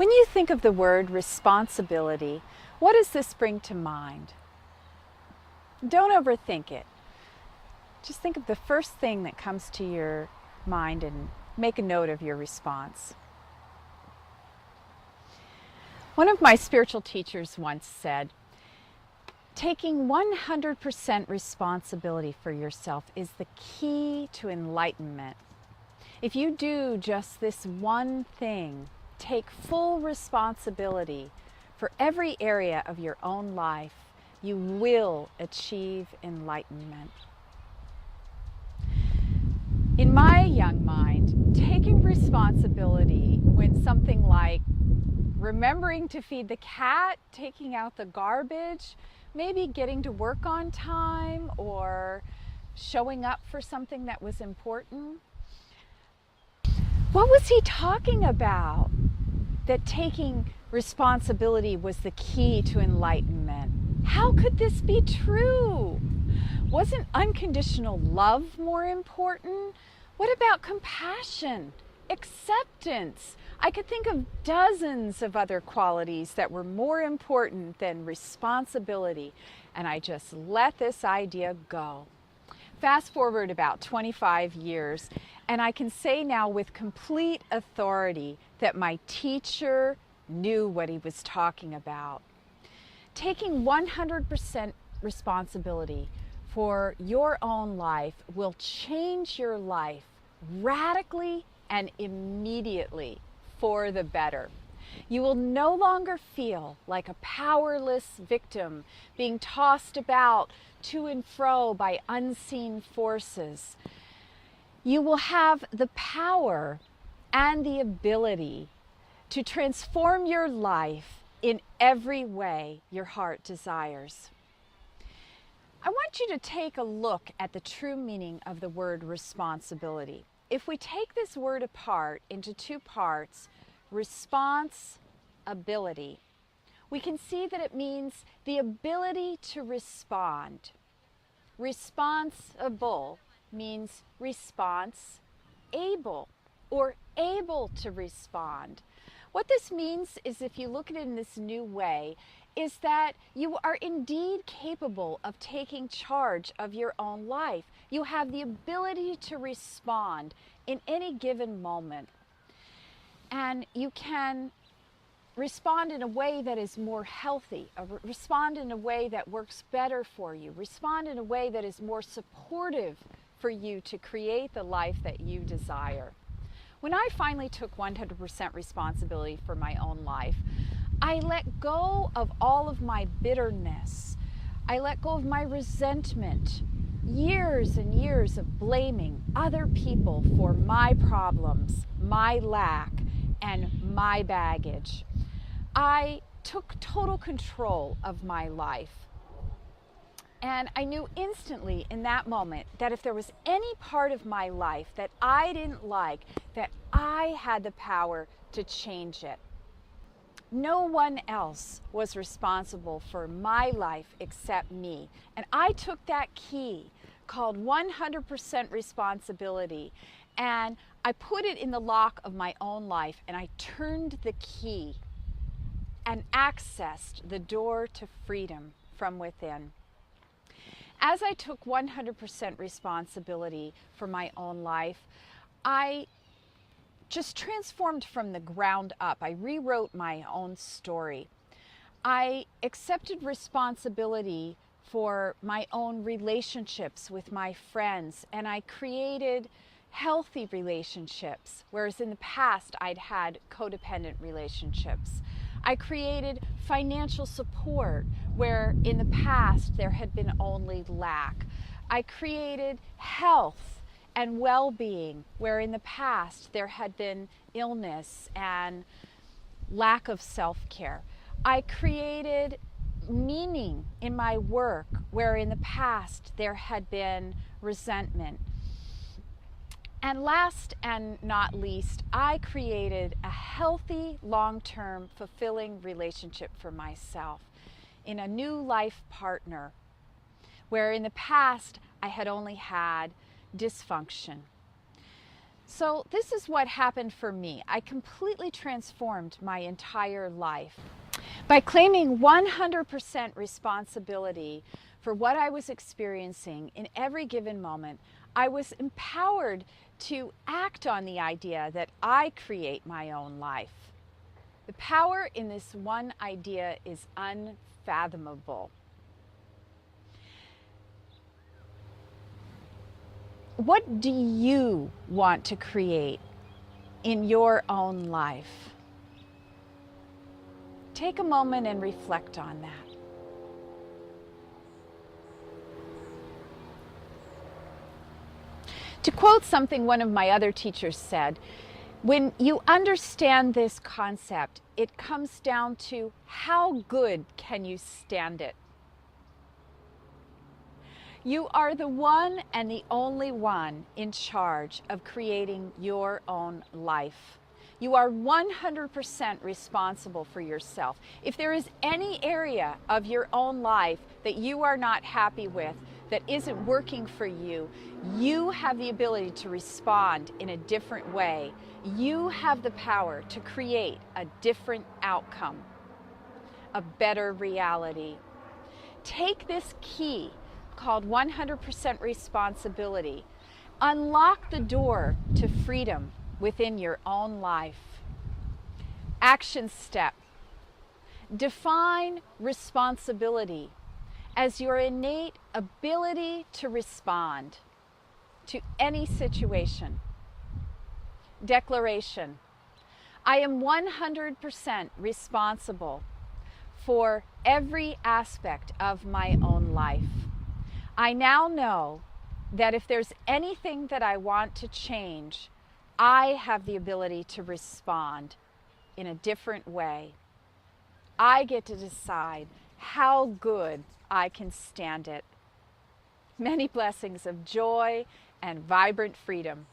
When you think of the word responsibility, what does this bring to mind? Don't overthink it. Just think of the first thing that comes to your mind and make a note of your response. One of my spiritual teachers once said, taking 100% responsibility for yourself is the key to enlightenment. If you do just this one thing, take full responsibility for every area of your own life, you will achieve enlightenment. In my young mind, taking responsibility when something like remembering to feed the cat, taking out the garbage, maybe getting to work on time, or showing up for something that was important. What was he talking about? That taking responsibility was the key to enlightenment. How could this be true? Wasn't unconditional love more important? What about compassion, acceptance? I could think of dozens of other qualities that were more important than responsibility, and I just let this idea go. Fast forward about 25 years, and I can say now with complete authority that my teacher knew what he was talking about. Taking 100% responsibility for your own life will change your life radically and immediately for the better. You will no longer feel like a powerless victim being tossed about to and fro by unseen forces. You will have the power and the ability to transform your life in every way your heart desires. I want you to take a look at the true meaning of the word responsibility. If we take this word apart into two parts, responsibility, we can see that it means the ability to respond. Responsible means response able or able to respond. What this means is, if you look at it in this new way, is that you are indeed capable of taking charge of your own life. You have the ability to respond in any given moment. And you can respond in a way that is more healthy, respond in a way that works better for you, respond in a way that is more supportive for you to create the life that you desire. When I finally took 100% responsibility for my own life, I let go of all of my bitterness. I let go of my resentment, years and years of blaming other people for my problems, my lack, and my baggage. I took total control of my life. And I knew instantly in that moment that if there was any part of my life that I didn't like, that I had the power to change it. No one else was responsible for my life except me. And I took that key called 100% responsibility, and I put it in the lock of my own life, and I turned the key and accessed the door to freedom from within. As I took 100% responsibility for my own life, I just transformed from the ground up. I rewrote my own story. I accepted responsibility for my own relationships with my friends, and I created healthy relationships, whereas in the past I'd had codependent relationships. I created financial support, where in the past there had been only lack. I created health and well-being, where in the past there had been illness and lack of self-care. I created meaning in my work, where in the past there had been resentment. And last and not least, I created a healthy, long-term, fulfilling relationship for myself in a new life partner, where in the past I had only had dysfunction. So this is what happened for me. I completely transformed my entire life. By claiming 100% responsibility for what I was experiencing in every given moment, I was empowered to act on the idea that I create my own life. The power in this one idea is unfathomable. What do you want to create in your own life? Take a moment and reflect on that. To quote something one of my other teachers said, when you understand this concept, it comes down to how good can you stand it? You are the one and the only one in charge of creating your own life. You are 100% responsible for yourself. If there is any area of your own life that you are not happy with, that isn't working for you, you have the ability to respond in a different way. You have the power to create a different outcome, a better reality. Take this key called 100% responsibility. Unlock the door to freedom within your own life. Action step. Define responsibility as your innate ability to respond to any situation. Declaration. I am 100% responsible for every aspect of my own life. I now know that if there's anything that I want to change, I have the ability to respond in a different way. I get to decide how good I can stand it. Many blessings of joy and vibrant freedom.